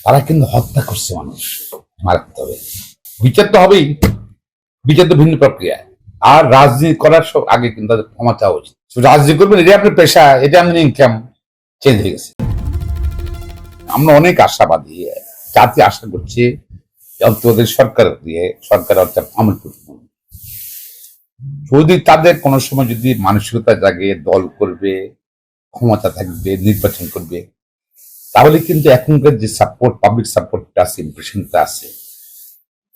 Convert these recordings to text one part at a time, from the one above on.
তারা কিন্তু হত্যা করছে মানুষ, মারতে হবে। বিচার তো হবেই, বিচার তো ভিন্ন প্রক্রিয়া। আর রাজনীতি করার আগে কিন্তু তাদের ক্ষমা চাওয়া উচিত। রাজনীতি করবেন, এটা আপনার পেশা, এটা আপনার ইনকাম, চেঞ্জ হয়ে গেছে। আমরা অনেক আশাবাদী, জাতি আশা করছে অন্তত সরকার দিয়ে, সরকার অর্থাৎ আমল যদি তাদের কোনো সময় যদি মানসিকতা জাগে, দল করবে, ক্ষমতা থাকবে, নির্বাচন করবে, তাহলে কিন্তু এখনকার যে সাপোর্ট, পাবলিক সাপোর্টটা আছে, ইমপ্রেশনটা আছে,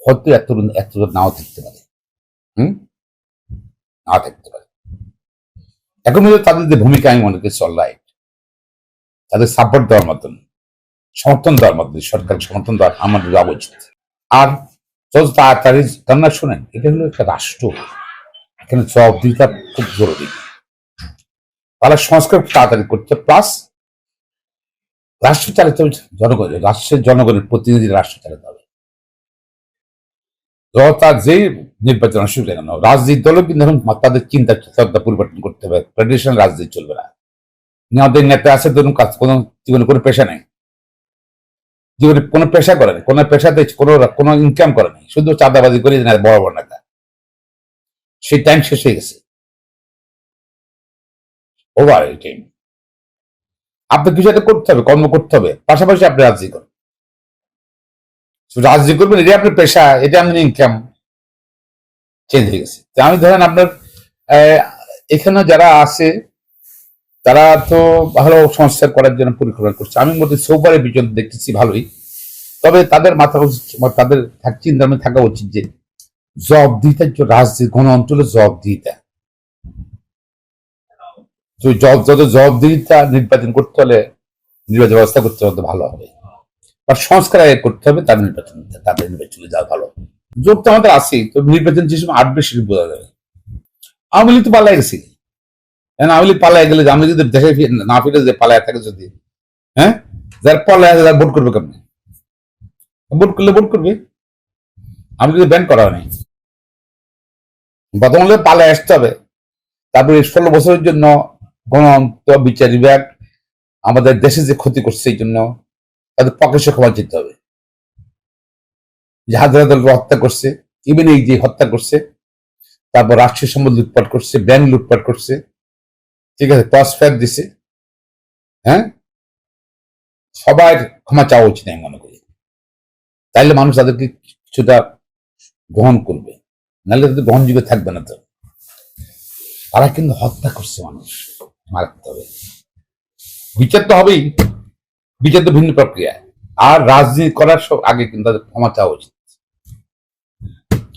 হয়তো এত নাও থাকতে পারে। নাও থাকতে পারে। এখন তাদের যে ভূমিকা আমি মনে করছি অলরাইট, তাদের সাপোর্ট দেওয়ার মতন, সমর্থন দেওয়ার মতন, সরকার সমর্থন দেওয়ার আমাদের দেওয়া উচিত। আর যত তাড়াতাড়ি কান্না শোনেন, এটা হলো একটা রাষ্ট্র, এখানে জবাবদিহিতা খুব জরুরি। তারা সংস্কার তাড়াতাড়ি করতে, প্লাস রাষ্ট্র চালিত জনগণ, রাষ্ট্রের জনগণের প্রতিনিধি রাষ্ট্র চালাতে হবে। তার যেই নির্বাচন আসুক কেন, রাজনীতি দলও কিন্তু এখন তাদের চিন্তা পরিবর্তন করতে হবে। ট্রেডিশনাল রাজনীতি চলবে না। আমাদের নেতা আছে, ধরুন কাজ কোনো জীবনে কোনো পেশা নেই, জীবনে কোনো পেশা করে নেই, কোনো পেশাতে কোনো ইনকাম করে নেই, শুধু চাঁদাবাজি করে বড় বড় নেতা। সেই টাইম শেষ হয়ে গেছে, ওভার এই টাইম। আপনার কিছু একটা করতে হবে, কর্ম করতে হবে, পাশাপাশি আপনি রাজনীতি করেন। রাজনীতি করবেন, এটা আপনার পেশা, এটা আপনার ইনকাম, চেঞ্জ হয়ে গেছে। আমি ধরেন আপনার এখানে যারা আছে তারা তো ভালো সংস্কার করার জন্য পরিকল্পনা করছে। আমি মধ্যে সৌবারের বিজন দেখতেছি ভালোই, তবে তাদের তাদের চিন্তা থাকা উচিত যে জবাবদিহিতার জন্য রাজনীতি কোন অঞ্চলে জবাবদিহিতা, যত জবাবদিহিতা নির্বাচন করতে হলে, নির্বাচন ব্যবস্থা করতে হলে ভালো হবে, বা সংস্কার আগে করতে হবে, তার নির্বাচনে যাওয়া ভালো। জোর তো আমাদের আছেই, তো নির্বাচন যে সময় 8 বেশি বোঝা যাবে। আওয়ামী লীগ তো পালাই গেছি, আওয়ামী লীগ পালাই গেলে, আমি যদি দেশে না ফিরে যে পালায় থাকে, যদি যার পালায় আছে তার ভোট করবে কেমনি? ভোট করলে ভোট করবে, আমি যদি ব্যান করা হয়নি, প্রথমে পালায় আসতে হবে। তারপরে 16 বছরের জন্য গণতন্ত্র বিচার বিভাগ আমাদের দেশে যে ক্ষতি করছে, এই জন্য তাদের প্রকাশ্যে ক্ষমা যেতে হবে। যে হাজার হাজার হত্যা করছে, ইভেন এই যে হত্যা করছে, তারপর রাষ্ট্রীয় সম্পদ লুটপাট করছে, ব্যাংক লুটপাট করছে, ঠিক আছে, টস ফেয়ার দিছে, সবার ক্ষমা চাওয়া উচিত আমি মনে করি। তাইলে মানুষ তাদেরকে কিছুটা গ্রহণ করবে, নাহলে তাদের গ্রহণযোগ্য থাকবে না। তো তারা কিন্তু হত্যা করছে মানুষ, মারতে হবে। বিচার তো হবেই, বিচার তো ভিন্ন প্রক্রিয়া। আর রাজনীতি করার আগে কিন্তু তাদের ক্ষমা চাওয়া উচিত।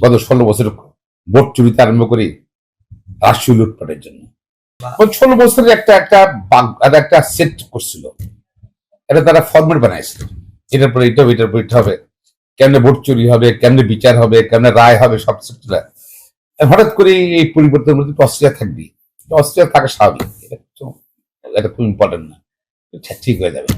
গত 16 বছর ভোট চুরিতে আরম্ভ করি রাষ্ট্রীয় লুটপাটের জন্য 16 বছরের একটা সেট করছিল, এটা তারা ফরম্যাট বানাইছিল, এটার পরে এটা, এটার পরে এটা হবে, কেমনে ভোট চুরি হবে, কেমনে বিচার হবে, কেমনে রায় হবে, সব হঠাৎ করে এই পরিবর্তনের মধ্যে অস্ট্রিয়া থাকবি, অস্ট্রিয়া থাকা স্বাভাবিক, এটা খুব ইম্পর্টেন্ট না, ঠিক হয়ে যাবে।